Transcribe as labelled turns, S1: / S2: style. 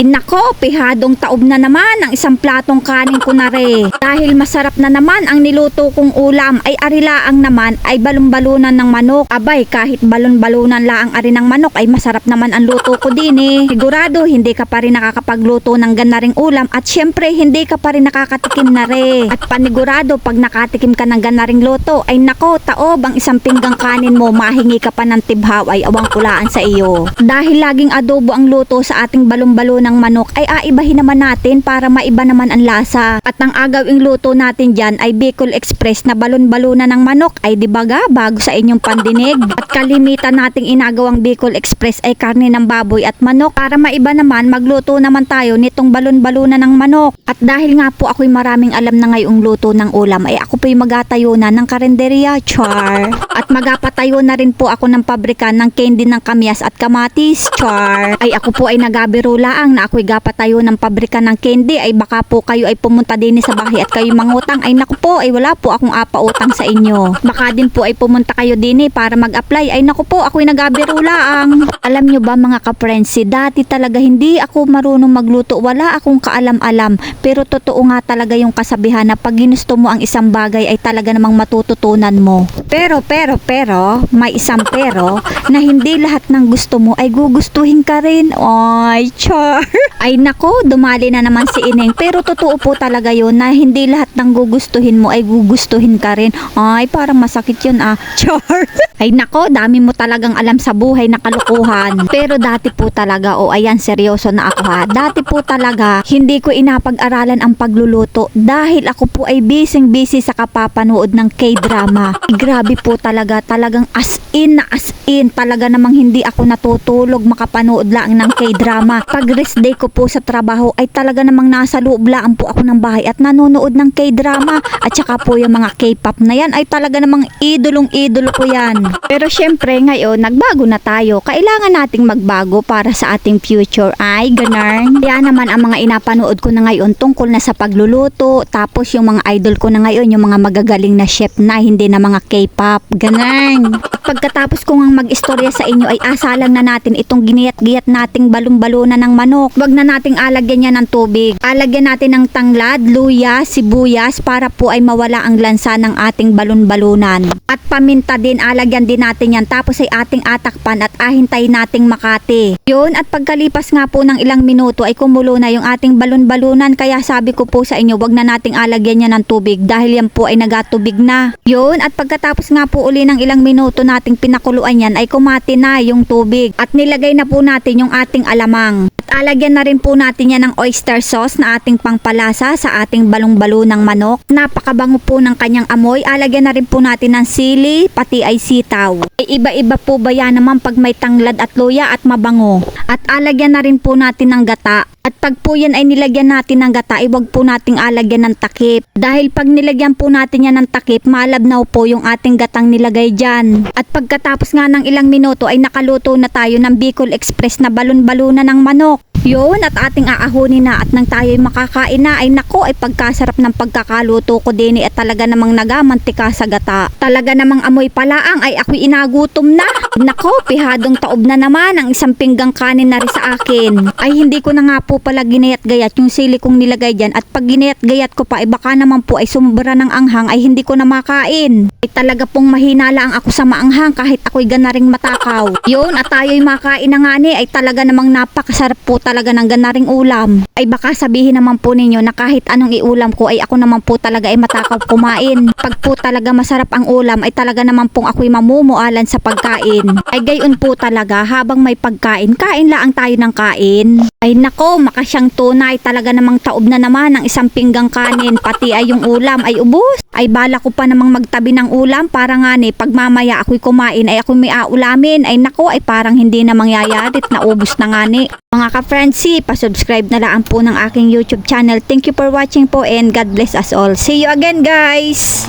S1: Nako, pihadong taob na naman ang isang platong kanin ko na re. Dahil masarap na naman ang niluto kong ulam ay arilaang naman ay balon-balunan ng manok. Abay, kahit balon-balunan laang ari ng manok ay masarap naman ang luto ko din eh. Sigurado hindi ka pa rin nakakapagluto ng ganaring ulam at syempre hindi ka pa rin nakakatikim na re. At panigurado pag nakatikim ka ng ganaring luto ay nako, taob ang isang pinggang kanin mo, mahingi ka pa ng tibhaw ay awang kulaan sa iyo. Dahil laging adobo ang luto sa ating balon-balunan ng manok ay aibahin naman natin para maiba naman ang lasa. At ang agawing luto natin dyan ay Bicol Express na balon-balunan ng manok ay dibaga bago sa inyong pandinig. At kalimitan nating inagawang Bicol Express ay karne ng baboy at manok. Para maiba naman magluto naman tayo nitong balon-balunan ng manok. At dahil nga po ako'y maraming alam na ngayong luto ng ulam ay ako po'y magatayo na ng karenderya, char. At magapatayo na rin po ako ng pabrika ng candy ng kamyas at kamatis, char. Ay ako po ay nagabiro laang na ako'y gapatayo ng pabrika ng candy ay baka po kayo ay pumunta din sa bahay at kayo mangutang ay naku po ay wala po akong apa-utang sa inyo. Baka din po ay pumunta kayo din para mag-apply ay naku po ako'y nagabiro laang. Alam nyo ba mga ka-frenzy, dati talaga hindi ako marunong magluto, wala akong kaalam-alam, pero totoo nga talaga yung kasabihan na pag ginusto mo ang isang bagay ay talaga namang matututunan mo. Pero may isang pero na hindi lahat ng gusto mo ay gugustuhin ka rin. Ay char. Ay nako, dumali na naman si Ineng. Pero totoo po talaga yun na hindi lahat ng gugustuhin mo ay gugustuhin ka rin. Ay parang masakit yun char. Ay nako, dami mo talagang alam sa buhay na kalukuhan. Pero dati po talaga, ayan seryoso na ako dati po talaga hindi ko inapag-aralan ang pagluluto dahil ako po ay busy sa kapapanood ng K-drama. Grabe po talagang as in talaga namang hindi ako natutulog makapanood lang ng K-drama. Pag rest day ko po sa trabaho ay talaga namang nasa loob lang po ako ng bahay at nanonood ng K-drama at saka po yung mga K-pop na yan ay talaga namang idolong-idolo ko yan. Pero syempre ngayon nagbago na tayo, kailangan nating magbago para sa ating future ay ganun. Kaya naman ang mga inapanood ko na ngayon tungkol na sa pagluluto, tapos yung mga idol ko na ngayon yung mga magagaling na chef na hindi na mga K-pop, ganun. Pagkatapos ko ngang mag-istorya sa inyo ay asalang na natin itong giniyat-giyat nating balon-balunan ng manok. Wag na nating alagyan yan ng tubig. Alagyan natin ng tanglad, luya, sibuyas para po ay mawala ang lansa ng ating balon-balunan. At paminta din, alagyan din natin yan. Tapos ay ating atakpan at ahintayin nating makati. Yun, at pagkalipas nga po ng ilang minuto ay kumulo na yung ating balon-balunan. Kaya sabi ko po sa inyo, wag na nating alagyan yan ng tubig dahil yan po ay nagatubig na. Yun, at pagkatapos nga po uli ng ilang minuto nating pinakuluan yan ay kumati na yung tubig. At nilagay na po natin yung ating alamang. At alagyan na rin po natin yan ng oyster sauce na ating pangpalasa sa ating balong-balunang manok. Napakabango po ng kanyang amoy. Alagyan na rin po natin ng sili, pati ay sitaw. Ay iba-iba po ba yan naman pag may tanglad at luya at mabango. At alagyan na rin po natin ng gata. At pag po yan ay nilagyan natin ng gata, iwag po nating alagyan ng takip. Dahil pag nilagyan po natin yan ng takip, malabnaw po yung ating gatang nilagay dyan. At pagkatapos nga ng ilang minuto ay nakaluto na tayo ng Bicol Express na balon-balunan ng manok. Yun, at ating aahunin na at nang tayo'y makakain na ay nako ay pagkasarap ng pagkakaluto ko din at talaga namang nagamantika sa gata. Talaga namang amoy palaang ay ako'y inagutom na. Nako, pihadong taob na naman ang isang pinggang kanin na rin sa akin. Ay hindi ko na nga po pala ginayat-gayat yung sili kong nilagay dyan at pag ginayat-gayat ko pa ay baka naman po ay sumubra ng anghang ay hindi ko na makain. Ay talaga pong mahina lang ako sa maanghang kahit ako'y ganaring matakaw. Yun, at tayo'y makain na nga ni ay talaga namang napakasarap po talaga ng ganaring ulam. Ay baka sabihin naman po ninyo na kahit anong iulam ko ay ako naman po talaga ay matakaw kumain. Pag po talaga masarap ang ulam ay talaga naman pong ako'y mamumualan sa pagkain. Ay gayon po talaga, habang may pagkain, kain lang tayo ng kain. Ay nako, makasyang tunay, talaga namang taob na naman ang isang pinggang kanin, pati ay yung ulam ay ubos. Ay bala ko pa namang magtabi ng ulam para nga ni pag mamaya ako'y kumain ay ako'y may aulamin. Ay nako, ay parang hindi na mangyayarit, naubos na nga ni. Mga ka-frenzy, pa-subscribe na lang po ng aking YouTube channel. Thank you for watching po and God bless us all. See you again guys!